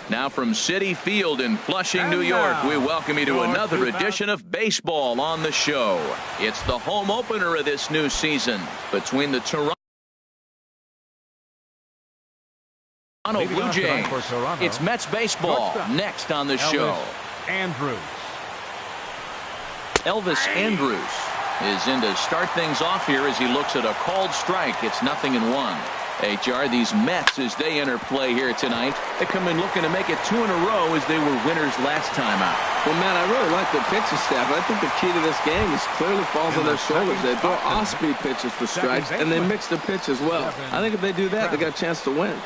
Now from Citi Field in Flushing, New York, we welcome you to another edition of baseball on the show. It's the home opener of this new season between the Toronto Blue Jays. It's Mets baseball next on the show. Elvis Andrus is in to start things off here as he looks at a called strike. It's 0-1. HR, these Mets, as they enter play here tonight, they come in looking to make it 2 in a row as they were winners last time out. Well, man, I really like the pitching staff. I think the key to this game is clearly falls on their shoulders. They throw off-speed pitches for strikes, and they mix the pitch as well. I think if they do that, they got a chance to win.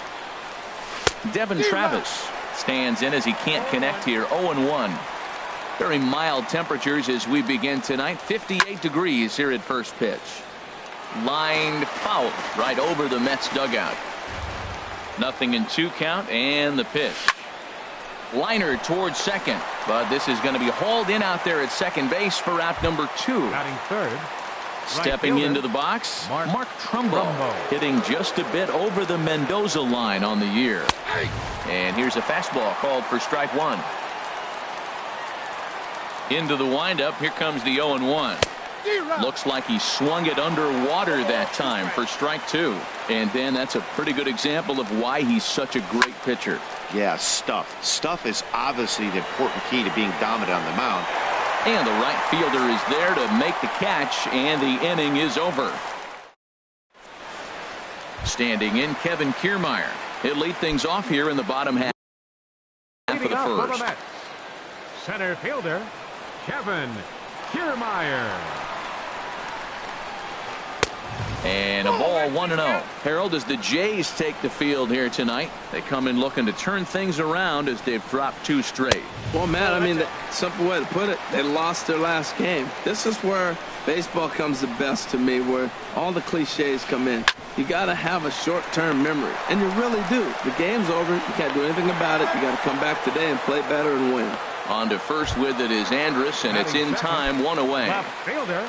Devin Travis stands in as he can't connect here. 0-1. Very mild temperatures as we begin tonight. 58 degrees here at first pitch. Lined foul right over the Mets dugout. 0-2 count, and the pitch. Liner towards second, but this is going to be hauled in out there at second base for out number 2. Batting third. Stepping into the box, Mark Trumbo, hitting just a bit over the Mendoza line on the year. And here's a fastball called for strike 1. Into the windup, here comes the 0-1. Looks like he swung it underwater that time for strike 2. And Ben, that's a pretty good example of why he's such a great pitcher. Yeah, stuff is obviously the important key to being dominant on the mound. And the right fielder is there to make the catch, and the inning is over. Standing in, Kevin Kiermaier. He'll lead things off here in the bottom half of the first. Center fielder Kevin Kiermaier. And a ball 1-0. Harold, as the Jays take the field here tonight, they come in looking to turn things around as they've dropped 2 straight. Well, man, I mean, the simple way to put it, they lost their last game. This is where baseball comes the best to me, where all the cliches come in. You got to have a short-term memory, and you really do. The game's over. You can't do anything about it. You got to come back today and play better and win. On to first with it is Andrus, and it's in time, 1 away. Left fielder.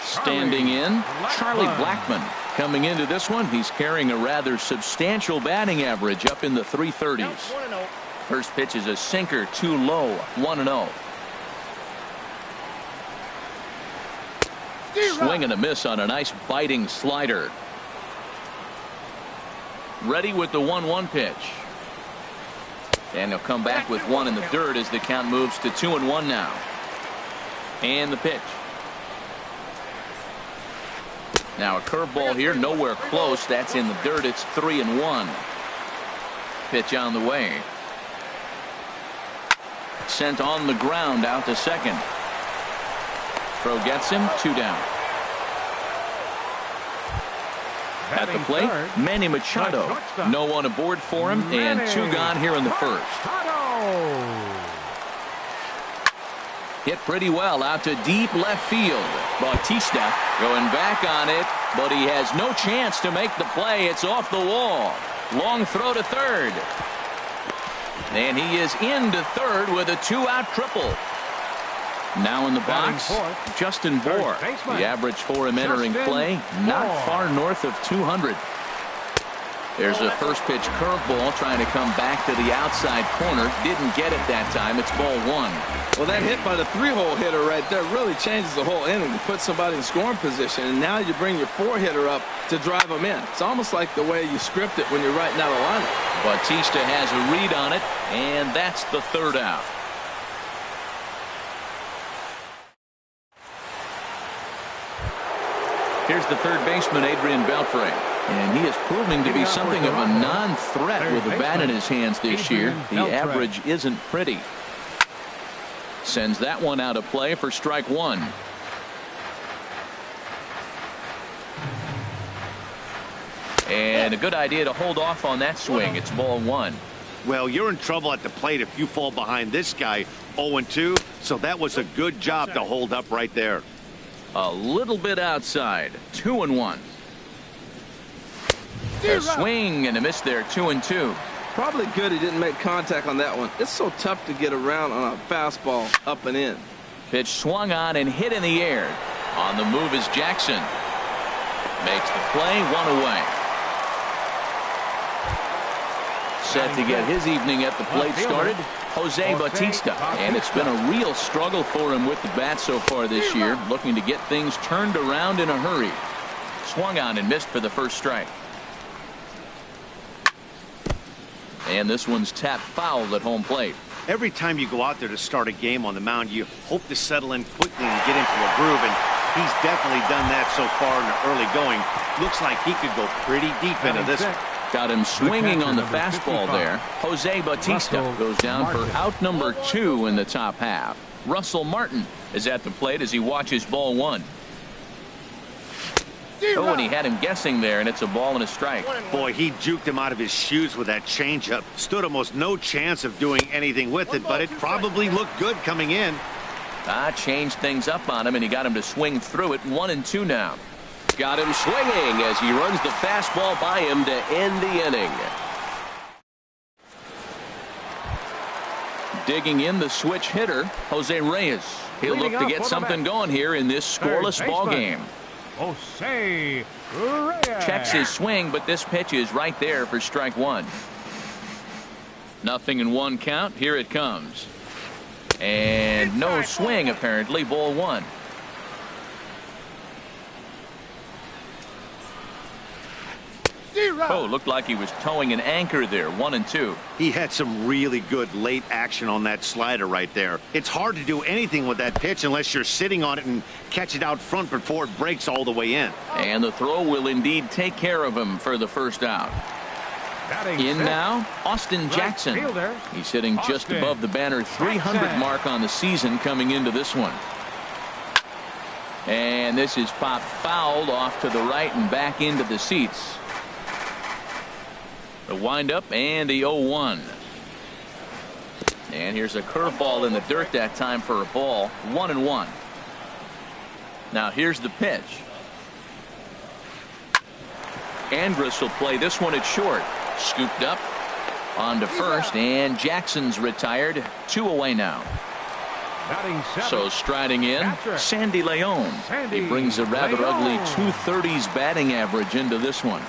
Standing in, Charlie Blackmon. Coming into this one, he's carrying a rather substantial batting average up in the 330s. First pitch is a sinker, too low, 1-0. Swing and a miss on a nice biting slider. Ready with the 1-1 pitch. And he'll come back with 1 in the third as the count moves to 2-1 now. And the pitch. Now a curveball here, nowhere close. That's in the dirt. It's 3-1. Pitch on the way. Sent on the ground out to second. Throw gets him, 2 down. At the plate, Manny Machado. No one aboard for him, and 2 gone here in the first. Hit pretty well out to deep left field. Bautista going back on it, but he has no chance to make the play. It's off the wall. Long throw to third. And he is into third with a 2-out triple. Now in the box, Justin Bour. The average for him entering play, not far north of 200. There's a first pitch curveball trying to come back to the outside corner. Didn't get it that time. It's ball 1. Well, that hit by the 3-hole hitter right there really changes the whole inning. You put somebody in scoring position, and now you bring your 4-hitter up to drive them in. It's almost like the way you script it when you're writing out a lineup. Bautista has a read on it, and that's the 3rd out. Here's the third baseman, Adrian Beltre. And he is proving to be something of a non-threat with the bat in his hands this year. The average isn't pretty. Sends that one out of play for strike 1. And a good idea to hold off on that swing. It's ball 1. Well, you're in trouble at the plate if you fall behind this guy 0-2. So that was a good job to hold up right there. A little bit outside. 2-1. A swing and a miss there. 2-2. Probably good he didn't make contact on that one. It's so tough to get around on a fastball up and in. Pitch swung on and hit in the air. On the move is Jackson. Makes the play, 1 away. set to get his evening at the plate started, Jose Bautista. And it's been a real struggle for him with the bat so far this year, looking to get things turned around in a hurry. Swung on and missed for the first strike. And this one's tapped foul at home plate. Every time you go out there to start a game on the mound, you hope to settle in quickly and get into a groove, and he's definitely done that so far in the early going. Looks like he could go pretty deep into this one. Got him swinging on the fastball there. Jose Bautista goes down for out number 2 in the top half. Russell Martin is at the plate as he watches ball 1. Oh, and he had him guessing there, and it's a ball and a strike. Boy, he juked him out of his shoes with that changeup. Stood almost no chance of doing anything with it, but it probably looked good coming in. Changed things up on him, and he got him to swing through it. 1-2 now. Got him swinging as he runs the fastball by him to end the inning. Digging in the switch hitter, Jose Reyes. He'll look to get something going here in this scoreless ball game. Jose Reyes. Checks his swing, but this pitch is right there for strike 1. Nothing in 1 count. Here it comes. And no swing, apparently. Ball 1. Oh, looked like he was towing an anchor there. 1-2. He had some really good late action on that slider right there. It's hard to do anything with that pitch unless you're sitting on it and catch it out front before it breaks all the way in. And the throw will indeed take care of him for the first out. In now, Austin Jackson. He's hitting just above the banner 300 mark on the season coming into this one. And this is popped fouled off to the right and back into the seats. The windup and the 0-1. And here's a curveball in the dirt that time for a ball. 1-1. Now here's the pitch. Andrus will play this one at short. Scooped up on to first, and Jackson's retired. 2 away now. So striding in, Sandy Leon. He brings a rather ugly 230s batting average into this one.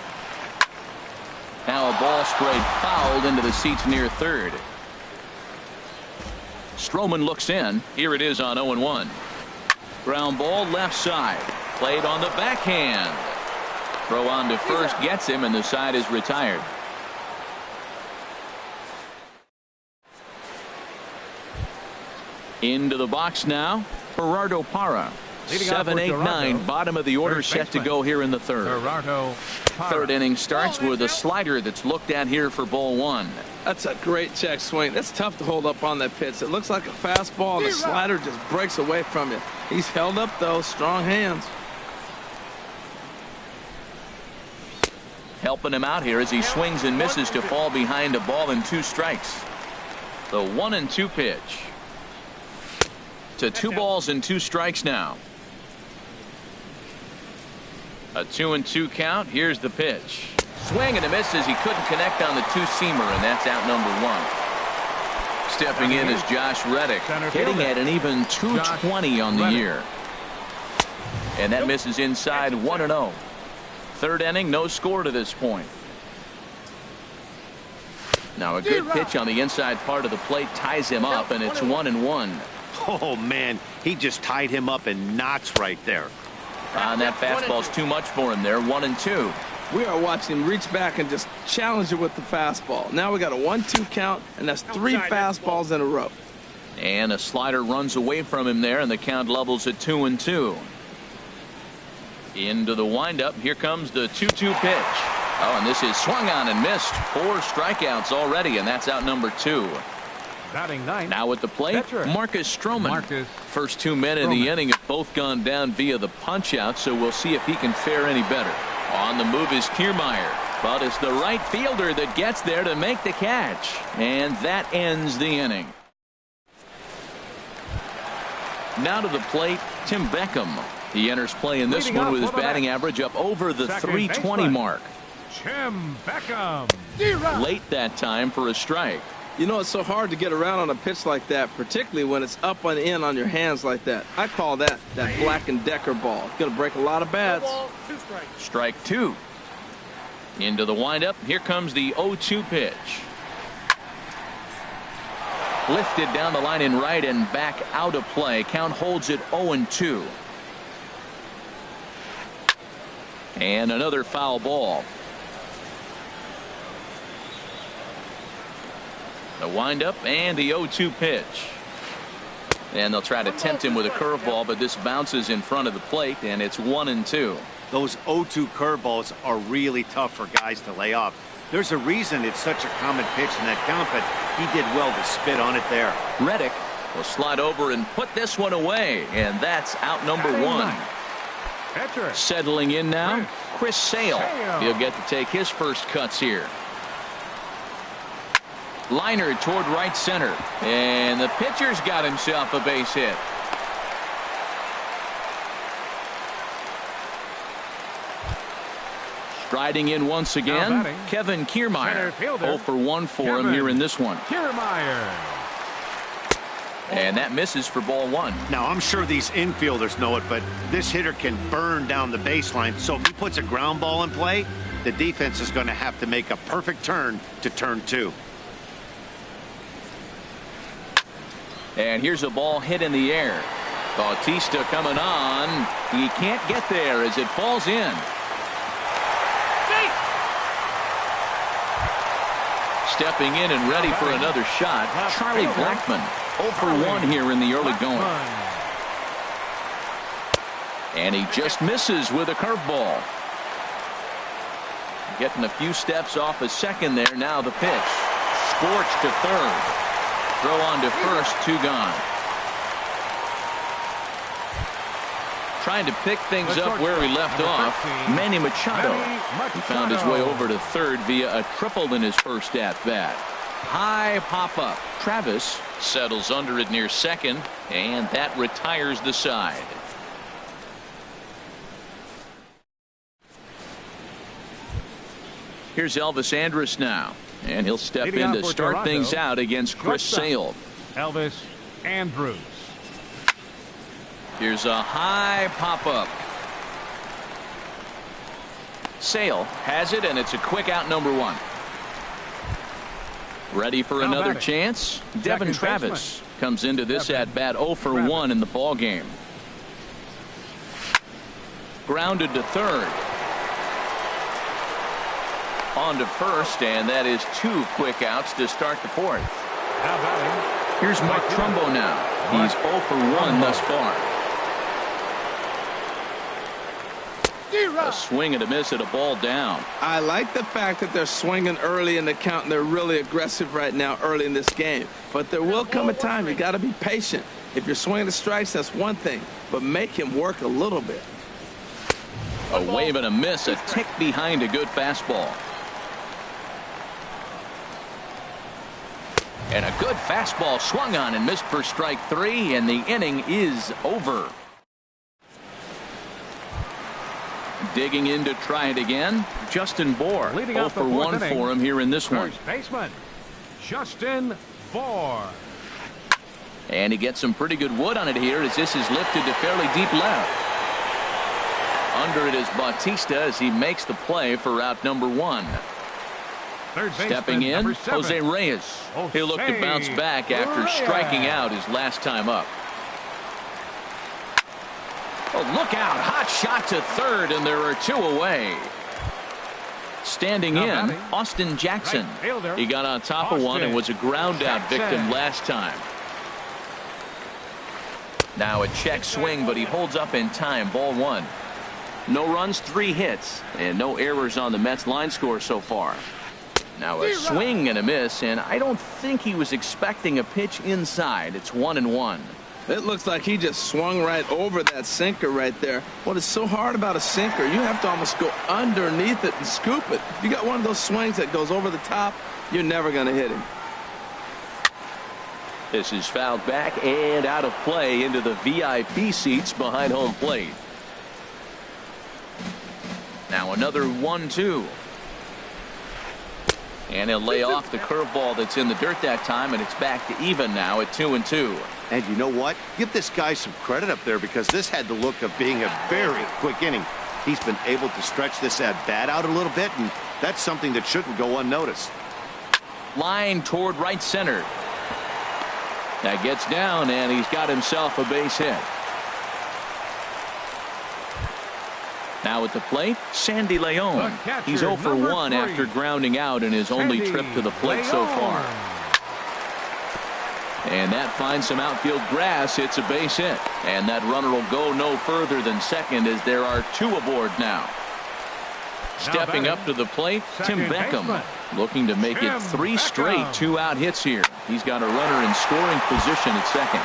Now a ball sprayed fouled into the seats near third. Stroman looks in. Here it is on 0-1. Ground ball left side. Played on the backhand. Throw on to first gets him, and the side is retired. Into the box now, Gerardo Parra. 7, 8, 9, bottom of the order set to go here in the third. Third inning starts with a slider that's looked at here for ball 1. That's a great check swing. That's tough to hold up on that pitch. It looks like a fastball, and the slider just breaks away from it. He's held up, though. Strong hands. Helping him out here as he swings and misses to fall behind a ball and 2 strikes. The 1-2 pitch. To 2 balls and 2 strikes now. A 2-2 count. Here's the pitch. Swing and a miss as he couldn't connect on the 2-seamer, and that's out number 1. Stepping in is Josh Reddick, hitting at an even 220 on the year. And that misses inside. 1-0. Third inning, no score to this point. Now a good pitch on the inside part of the plate ties him up, and it's 1-1. Oh, man, he just tied him up in knots right there. And that fastball's too much for him there. 1-2. We are watching him reach back and just challenge it with the fastball. Now we got a 1-2 count, and that's 3 fastballs in a row. And a slider runs away from him there, and the count levels at 2-2. Into the windup. Here comes the 2-2 pitch. Oh, and this is swung on and missed. 4 strikeouts already, and that's out number 2. Now at the plate, Marcus Stroman. First 2 men in the inning have both gone down via the punch out, so we'll see if he can fare any better. On the move is Kiermaier, but it's the right fielder that gets there to make the catch, and that ends the inning. Now to the plate, Tim Beckham. He enters play in this one with his batting average up over the 320 mark. Tim Beckham. Late that time for a strike. You know, it's so hard to get around on a pitch like that, particularly when it's up and in on your hands like that. I call that Black & Decker ball. It's going to break a lot of bats. Strike 2. Into the windup. Here comes the 0-2 pitch. Lifted down the line in right and back out of play. Count holds it 0-2. And another foul ball. The windup and the 0-2 pitch. And they'll try to tempt him with a curveball, but this bounces in front of the plate, and it's 1-2. Those 0-2 curveballs are really tough for guys to lay off. There's a reason it's such a common pitch in that count, but he did well to spit on it there. Reddick will slide over and put this one away, and that's out number one. Settling in now, Chris Sale. He'll get to take his first cuts here. Liner toward right center, and the pitcher's got himself a base hit. Striding in once again, Kevin Kiermaier. 0 for 1 for him here in this one. And that misses for ball one. Now, I'm sure these infielders know it, but this hitter can burn down the baseline. So if he puts a ground ball in play, the defense is going to have to make a perfect turn to turn two. And here's a ball hit in the air. Bautista coming on. He can't get there as it falls in. Stepping in and ready for another shot, Charlie Blackmon. 0 for 1 here in the early going. And he just misses with a curveball. Getting a few steps off a second there. Now the pitch. Scorched to third. Throw on to first. 2 gone. Trying to pick things up where he left off. Manny Machado. He found his way over to third via a triple in his first at-bat. High pop-up. Travis settles under it near second, and that retires the side. Here's Elvis Andrus now, and he'll step in to start things out against Chris Sale. Elvis Andrus. Here's a high pop-up. Sale has it, and it's a quick out number 1. Ready for another chance? Devin Travis comes into this at-bat 0 for 1 in the ball game. Grounded to third. On to first, and that is 2 quick outs to start the fourth. Here's Mark Trumbo now. He's 0 for 1 thus far. A swing and a miss at a ball down. I like the fact that they're swinging early in the count, and they're really aggressive right now early in this game. But there will come a time you got to be patient. If you're swinging the strikes, that's one thing, but make him work a little bit. A wave and a miss, a tick behind a good fastball. And a good fastball swung on and missed for strike 3, and the inning is over. Digging in to try it again, Justin Bour. 0 for 1 for him here in this one. First baseman, Justin Bour. And he gets some pretty good wood on it here as this is lifted to fairly deep left. Under it is Bautista as he makes the play for out number 1. Stepping in, Jose Reyes. He'll look to bounce back after striking out his last time up. Oh, look out. Hot shot to third, and there are 2 away. Standing in, Austin Jackson. He got on top of one and was a ground out victim last time. Now a check swing, but he holds up in time. Ball 1. No runs, 3 hits, and no errors on the Mets line score so far. Now a swing and a miss, and I don't think he was expecting a pitch inside. It's 1-1. It looks like he just swung right over that sinker right there. What is so hard about a sinker, you have to almost go underneath it and scoop it. If you got one of those swings that goes over the top, you're never going to hit him. This is fouled back and out of play into the VIP seats behind home plate. Now another 1-2. And he'll lay off the curveball that's in the dirt that time, and it's back to even now at 2-2. And you know what? Give this guy some credit up there because this had the look of being a very quick inning. He's been able to stretch this at-bat out a little bit, and that's something that shouldn't go unnoticed. Line toward right center. That gets down, and he's got himself a base hit. Now at the plate, Sandy Leon. He's 0 for 1 after grounding out in his only trip to the plate so far. And that finds some outfield grass. It's a base hit. And that runner will go no further than second as there are 2 aboard now. Stepping up to the plate, Tim Beckham. Looking to make it 3 straight 2-out hits here. He's got a runner in scoring position at second.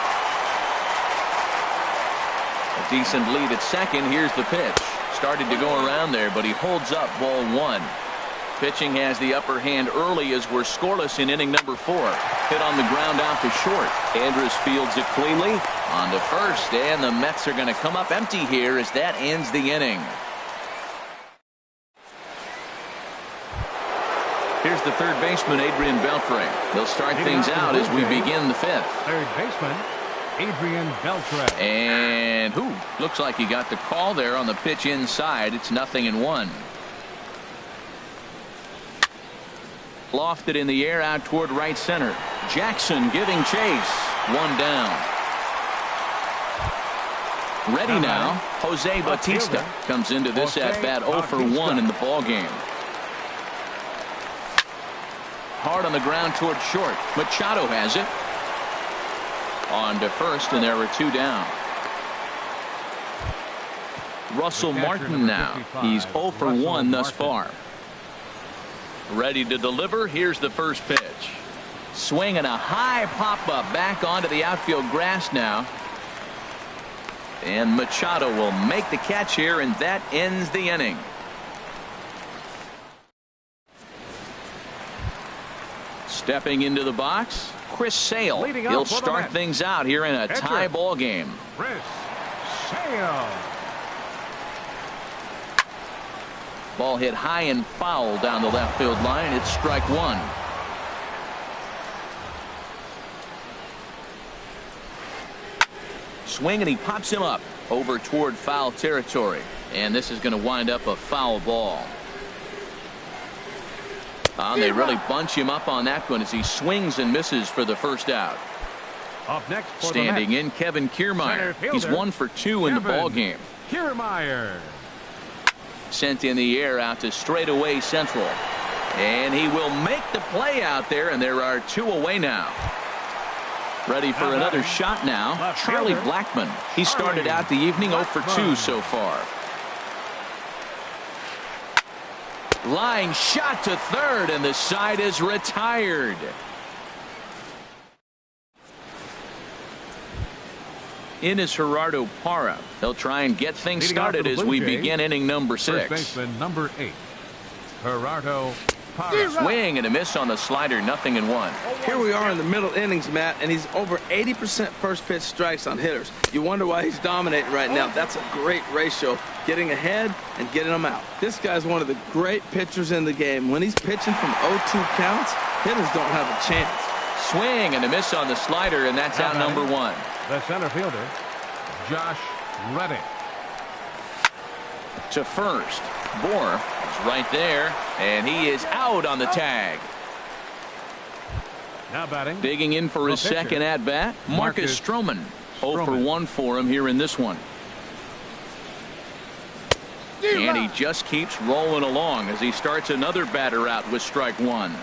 A decent lead at second. Here's the pitch. Started to go around there, but he holds up ball 1. Pitching has the upper hand early as we're scoreless in inning number 4. Hit on the ground out to short. Andrus fields it cleanly. On to first, and the Mets are going to come up empty here as that ends the inning. Here's the third baseman, Adrian Beltre. He'll start things out as we begin the 5th. Third baseman, Adrian Beltre. And looks like he got the call there on the pitch inside. It's 0-1. Lofted in the air out toward right center. Jackson giving chase. 1 down. Ready now, Jose Bautista comes into this at bat 0 for 1 in the ball game. Hard on the ground toward short. Machado has it. On to first, and there are 2 down. Russell Martin now. He's 0 for 1 thus far. Ready to deliver. Here's the first pitch. Swing and a high pop-up back onto the outfield grass now. And Machado will make the catch here, and that ends the inning. Stepping into the box, Chris Sale. He'll start things out here in a tie ball game. Chris Sale. Ball hit high and foul down the left field line. It's strike 1. Swing, and he pops him up over toward foul territory. And this is going to wind up a foul ball. They really bunch him up on that one as he swings and misses for the first out. Up next for standing in, Kevin Kiermaier. He's 1 for 2 in the ball game. Kiermaier. Sent in the air out to straightaway central. And he will make the play out there, and there are 2 away now. Ready for another shot now, Charlie Blackmon. He started out the evening 0 for 2 so far. Line shot to third, and the side is retired. In is Gerardo Parra. They'll try and get things started as we begin inning number 6. First baseman number 8, Gerardo Parra. Swing and a miss on the slider, 0-1. Here we are in the middle innings, Matt, and he's over 80% first pitch strikes on hitters. You wonder why he's dominating right now. That's a great ratio, getting ahead and getting them out. This guy's one of the great pitchers in the game. When he's pitching from 0-2 counts, hitters don't have a chance. Swing and a miss on the slider, and that's out number 1. The center fielder, Josh Reddick. To first. Bohr is right there, and he is out on the tag. Now batting. Digging in for his second at bat, Marcus Stroman. 0 for 1 for him here in this one. And he just keeps rolling along as he starts another batter out with strike 1.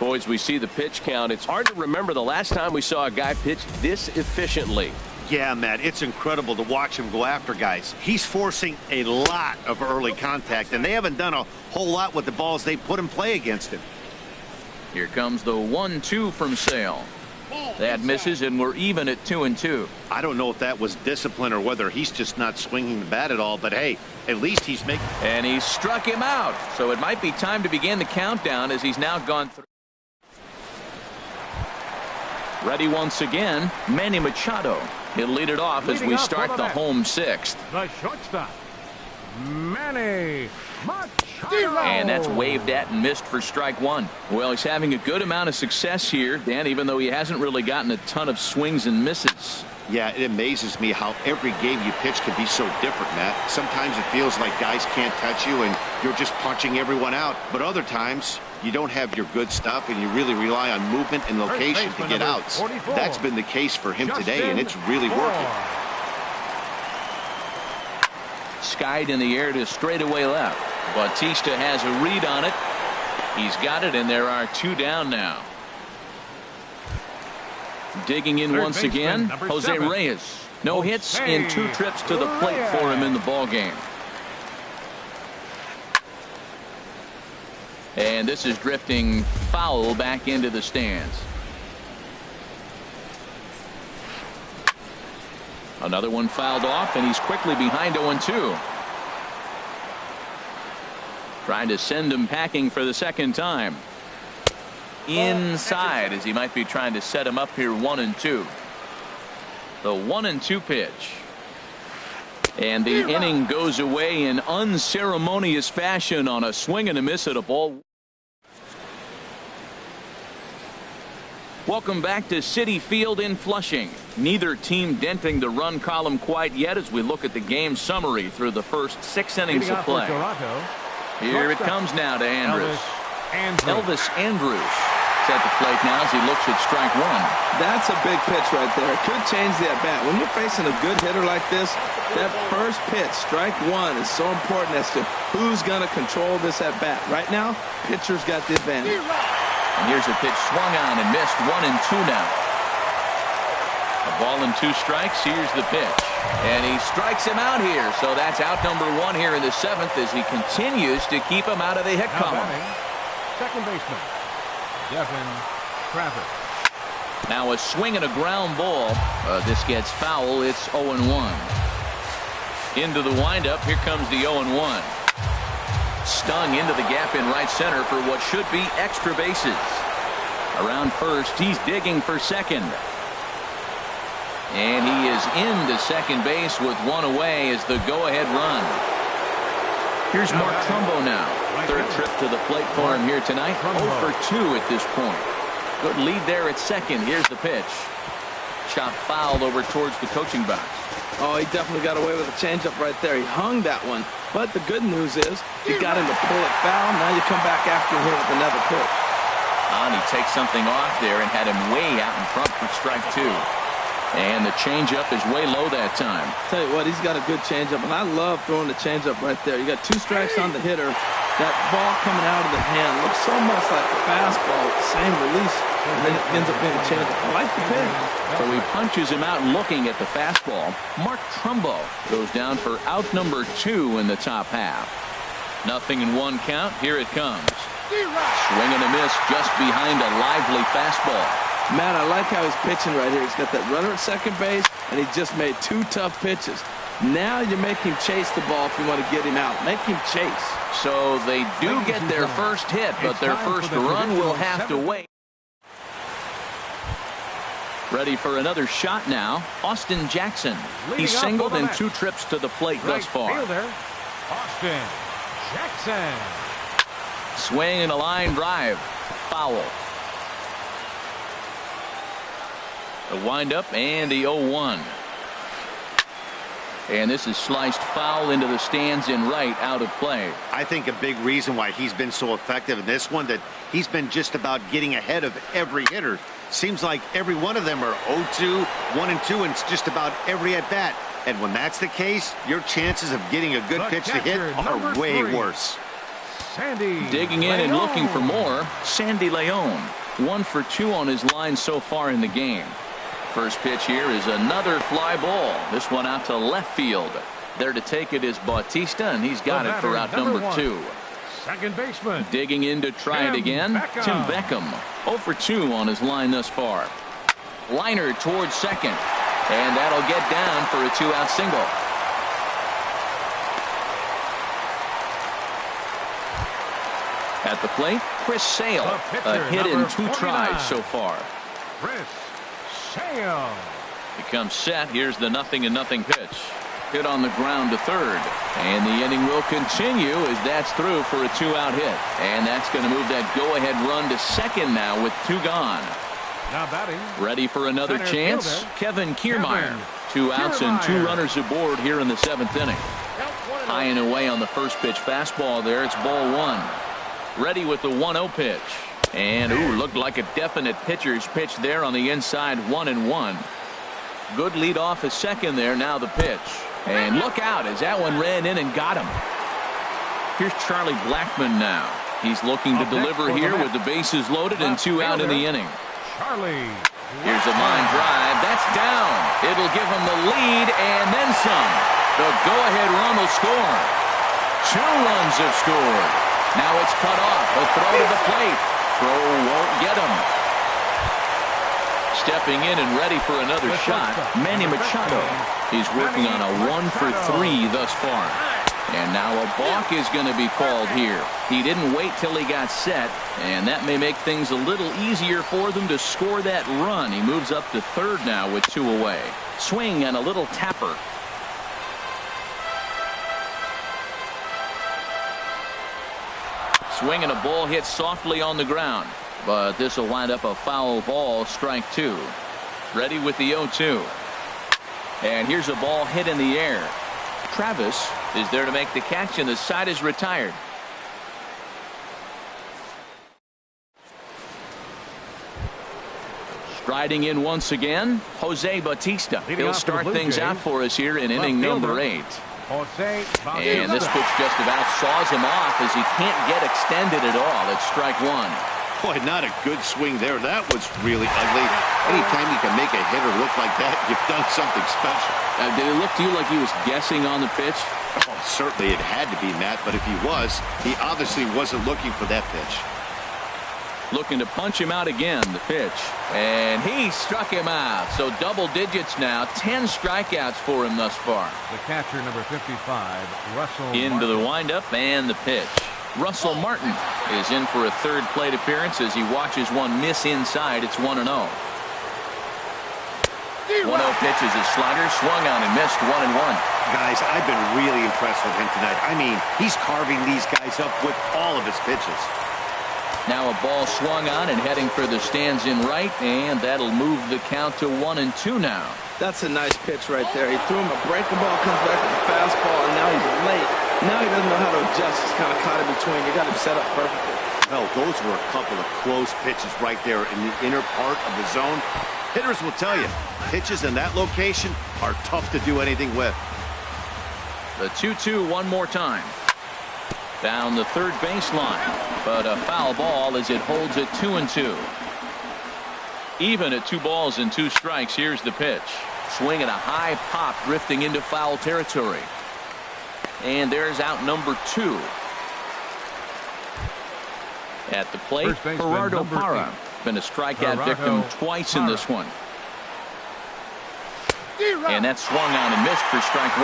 Boys, we see the pitch count. It's hard to remember the last time we saw a guy pitch this efficiently. Yeah, Matt, it's incredible to watch him go after guys. He's forcing a lot of early contact, and they haven't done a whole lot with the balls they put in play against him. Here comes the 1-2 from Sale. That misses, and we're even at 2-2. I don't know if that was discipline or whether he's just not swinging the bat at all, but hey, at least he's making. And he struck him out, so it might be time to begin the countdown as he's now gone through. Ready once again, Manny Machado. He'll lead it off as we start the home 6th. The shortstop, Manny Machado. And that's waved at and missed for strike 1. Well, he's having a good amount of success here, Dan, even though he hasn't really gotten a ton of swings and misses. Yeah, it amazes me how every game you pitch can be so different, Matt. Sometimes it feels like guys can't touch you and you're just punching everyone out. But other times, you don't have your good stuff and you really rely on movement and location to get outs. That's been the case for him today, and it's really working. Skied in the air to straightaway left. Bautista has a read on it. He's got it, and there are 2 down now. Digging in once again, Jose Reyes. No hits in 2 trips to the plate for him in the ballgame. And this is drifting foul back into the stands. Another one fouled off, and he's quickly behind 0-2. Trying to send him packing for the second time. Inside, as he might be trying to set him up here 1-2. The 1-2 pitch. And the inning goes away in unceremonious fashion on a swing and a miss at a ball. Welcome back to Citi Field in Flushing. Neither team denting the run column quite yet as we look at the game summary through the first 6 innings of play. Here it comes now to Andrus. Elvis Andrus at the plate now as he looks at strike 1. That's a big pitch right there. It could change the at-bat. When you're facing a good hitter like this, that first pitch, strike 1, is so important as to who's going to control this at-bat. Right now, pitcher's got the advantage. And here's a pitch swung on and missed. 1-2 now. A ball and 2 strikes. Here's the pitch. And he strikes him out here. So that's out number 1 here in the 7th as he continues to keep him out of the hit column. Second baseman, Devin Travis. Now a swing and a ground ball. This gets foul. It's 0-1. Into the windup. Here comes the 0-1. Stung into the gap in right center for what should be extra bases. Around first, he's digging for second. And he is into second base with 1 away as the go-ahead run. Here's Mark Trumbo now. Third trip to the plate for him here tonight. 0 for 2 at this point. Good lead there at second. Here's the pitch. Shot fouled over towards the coaching box. Oh, he definitely got away with a changeup right there. He hung that one. But the good news is you got him to pull it foul. Now you come back after him with another pitch. And he takes something off there and had him way out in front for strike 2. And the changeup is way low that time. Tell you what, he's got a good changeup, and I love throwing the changeup right there. You got 2 strikes on the hitter. That ball coming out of the hand looks so much like the fastball, same release, and then it ends up being a changeup. I like the pitch. So he punches him out looking at the fastball. Mark Trumbo goes down for out number 2 in the top half. 0-1 count. Here it comes. Swing and a miss just behind a lively fastball. Matt, I like how he's pitching right here. He's got that runner at second base, and he just made 2 tough pitches. Now you make him chase the ball if you want to get him out. Make him chase. So they do get their first hit, but their first run will have to wait. Ready for another shot now. Austin Jackson. He's singled in 2 trips to the plate thus far. Austin Jackson. Swing and a line drive. Foul. The windup and the 0-1. And this is sliced foul into the stands in right, out of play. I think a big reason why he's been so effective in this one, that he's been just about getting ahead of every hitter. Seems like every one of them are 0-2, 1-2, and it's just about every at bat. And when that's the case, your chances of getting a good pitch to hit are way worse. Sandy digging in and looking for more. Sandy Leon, 1 for 2 on his line so far in the game. First pitch here is another fly ball. This one out to left field. There to take it is Bautista, and he's got it for out number 2. Second baseman. Digging in to try it again. Tim Beckham. 0 for 2 on his line thus far. Liner towards second. And that'll get down for a 2-out single. At the plate, Chris Sale. A hit in 2 tries so far. Chris Sale. He comes set. Here's the 0-0 pitch. Hit on the ground to third. And the inning will continue as that's through for a 2-out hit. And that's going to move that go-ahead run to second now with 2 gone. Now batting. Ready for another Center chance. fielder, Kevin Kiermaier. Kevin 2 outs and 2 Kiermaier. runners aboard here in the 7th inning. High and away on the first pitch fastball there. It's ball 1. Ready with the 1-0 pitch. And looked like a definite pitcher's pitch there on the inside. 1-1. Good lead off a second there. Now the pitch. And look out as that one ran in and got him. Here's Charlie Blackmon now. He's looking to deliver here with the bases loaded and 2 out in the inning. Charlie. Here's a line drive. That's down. It'll give him the lead and then some. The go-ahead run will score. 2 runs have scored. Now it's cut off. A throw to the plate. Throw won't get him. Stepping in and ready for another shot, Manny Machado. He's working on a 1 for 3 thus far. And now a balk is going to be called here. He didn't wait till he got set, and that may make things a little easier for them to score that run. He moves up to third now with 2 away. Swing and a little tapper. Swing and a ball hit softly on the ground, but this will wind up a foul ball, strike 2. Ready with the 0-2. And here's a ball hit in the air. Travis is there to make the catch, and the side is retired. Striding in once again, Jose Bautista. He'll start things out for us here in inning number 8. And this pitch just about saws him off as he can't get extended at all. It's strike 1. Boy, not a good swing there. That was really ugly. Anytime you can make a hitter look like that, you've done something special. Did it look to you like he was guessing on the pitch? Oh, certainly it had to be, Matt, but if he was, he obviously wasn't looking for that pitch. Looking to punch him out again, the pitch. And he struck him out. So double digits now. 10 strikeouts for him thus far. The catcher, number 55, Russell Into Martin. the windup and the pitch. Russell Martin is in for a third plate appearance as he watches one miss inside. It's 1-0. 1-0 pitch is a slider, swung on and missed. 1-1. Guys, I've been really impressed with him tonight. I mean, he's carving these guys up with all of his pitches. Now a ball swung on and heading for the stands in right, and that'll move the count to 1-2 now. That's a nice pitch right there. He threw him a breaking ball, comes back with a fastball, and now he's late. Now he doesn't know how to adjust. He's kind of caught in between. You got him set up perfectly. Well, those were a couple of close pitches right there in the inner part of the zone. Hitters will tell you, pitches in that location are tough to do anything with. The 2-2 one more time. Down the third baseline, but a foul ball as it holds at 2-2. Even at 2 balls and 2 strikes. Here's the pitch. Swing and a high pop drifting into foul territory. And there's out number 2. At the plate, Gerardo Parra. Been a strikeout victim twice in this one. And that swung on and missed for strike 1.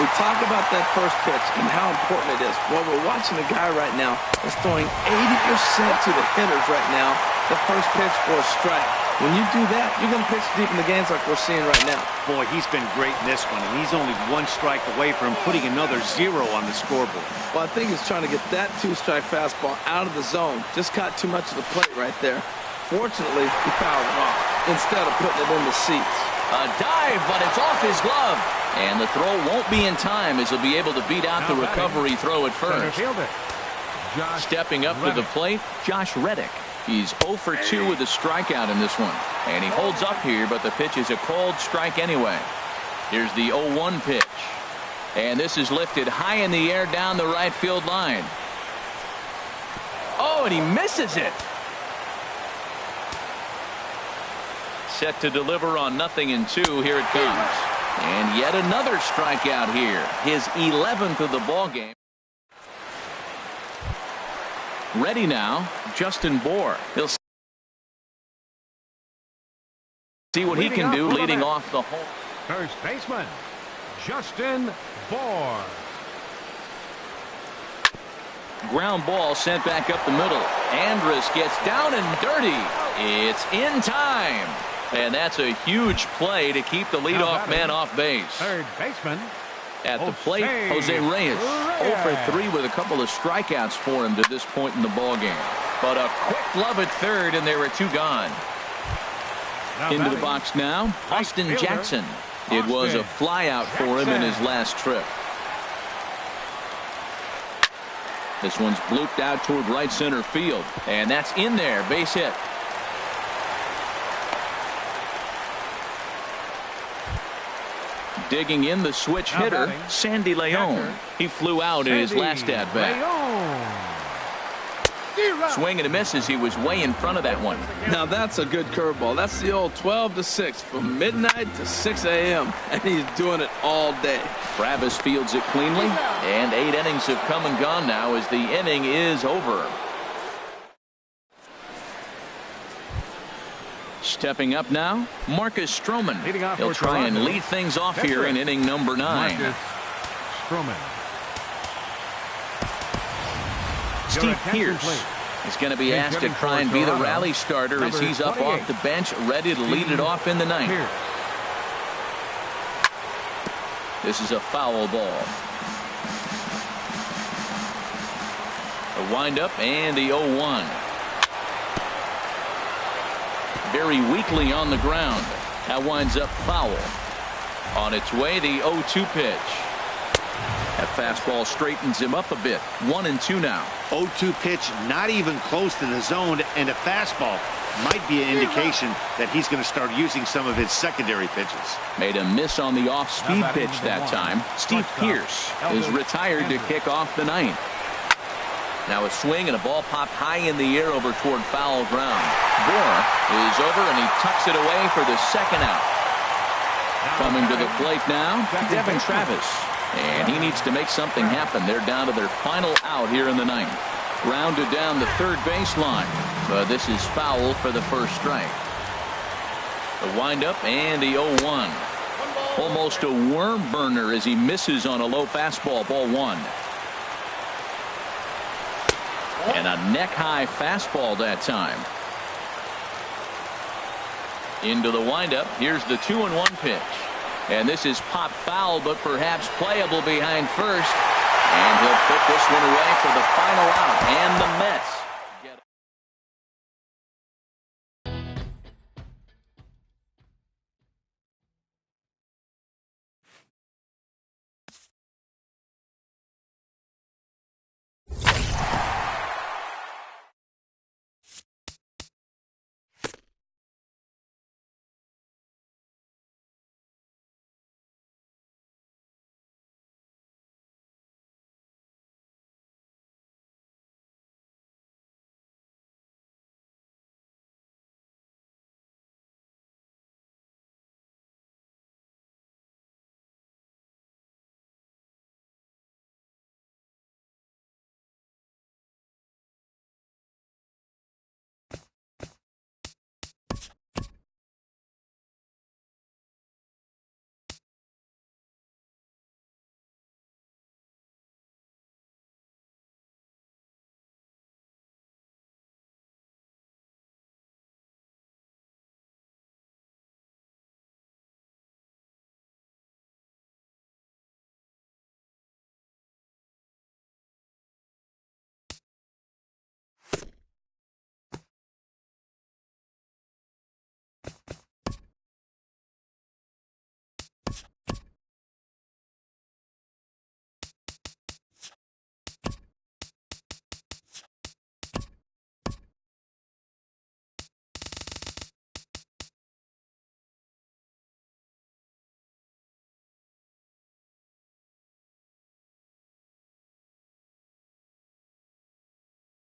We talk about that first pitch and how important it is. Well, we're watching a guy right now that's throwing 80% to the hitters right now. The first pitch for a strike. When you do that, you're going to pitch deep in the games like we're seeing right now. Boy, he's been great in this one, and he's only 1 strike away from putting another 0 on the scoreboard. Well, I think he's trying to get that 2-strike fastball out of the zone. Just caught too much of the plate right there. Fortunately, he fouled it off instead of putting it in the seats. A dive, but it's off his glove. And the throw won't be in time as he'll be able to beat out the recovery throw at first. Stepping up to the plate, Josh Reddick. He's 0 for 2 with a strikeout in this one. And he holds up here, but the pitch is a called strike anyway. Here's the 0-1 pitch. And this is lifted high in the air down the right field line. Oh, and he misses it. Set to deliver on 0-2. Here it comes. And yet another strikeout here. His 11th of the ball game. Ready now, Justin Bour. He'll see what he can do leading off the hole. First baseman, Justin Bour. Ground ball sent back up the middle. Andrus gets down and dirty. It's in time. And that's a huge play to keep the leadoff man off base. Third baseman. At the plate, Jose Reyes. 0 for 3 with a couple of strikeouts for him to this point in the ball game. But a quick glove at third, and there were 2 gone. Into the box now, Austin Jackson. It was a flyout for him in his last trip. This one's blooped out toward right center field, and that's in there, base hit. Digging in the switch hitter, Sandy Leon. He flew out in his last at bat. Swing and a miss as he was way in front of that one. Now that's a good curveball. That's the old 12-6 from midnight to 6 a.m. and he's doing it all day. Travis fields it cleanly, and 8 innings have come and gone now as the inning is over. Stepping up now, Marcus Stroman. He'll try and lead things off here in inning number 9. Marcus Stroman. Steve Pierce is going to be asked to try and be the rally starter as he's up off the bench, ready to lead it off in the 9th. This is a foul ball. The windup and the 0-1. Very weakly on the ground. That winds up foul. On its way, the 0-2 pitch. That fastball straightens him up a bit. 1-2 now. 0-2 pitch, not even close to the zone, and a fastball might be an indication that he's going to start using some of his secondary pitches. Made a miss on the off-speed pitch that time. Steve Pierce is retired to kick off the 9th. Now a swing and a ball popped high in the air over toward foul ground. Bohr is over and he tucks it away for the second out. Coming to the plate now, Devin Travis. And he needs to make something happen. They're down to their final out here in the 9th. Grounded down the third baseline. But this is foul for the first strike. The windup and the 0-1. Almost a worm burner as he misses on a low fastball. Ball 1. And a neck-high fastball that time. Into the windup. Here's the 2-1 pitch. And this is pop foul, but perhaps playable behind first. And he'll put this one away for the final out. And the Mets get